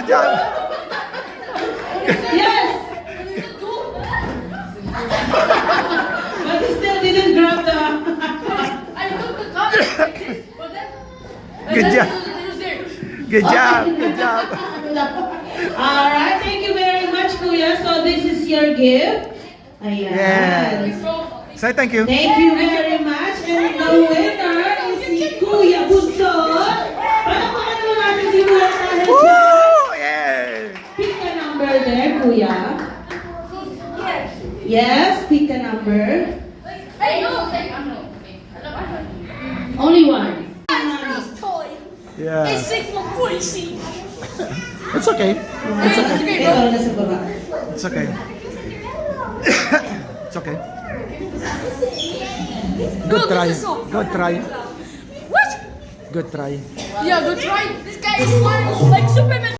Good job. Yes! But he still didn't grab the... I took the cup like this, but then Good job. it was there. Good job. Good job. Alright, thank you very much, Kuya. So this is your gift. Ayan. Yes. Say thank you. Thank you very much. And the winner is si Kuya Bunson. Palakpakan naman natin si Kuya dahil siya. Woo! Yeah. Pick a number there, Kuya. Yes. Yes, pick a number. Hey, no, hey, I'm no. Only one. Yeah. It's more crazy. It's okay. It's okay. Ito na sa baba. It's okay. It's okay. Good try. Good try. What? Good try. Yeah, go try. This guy is smart like Superman.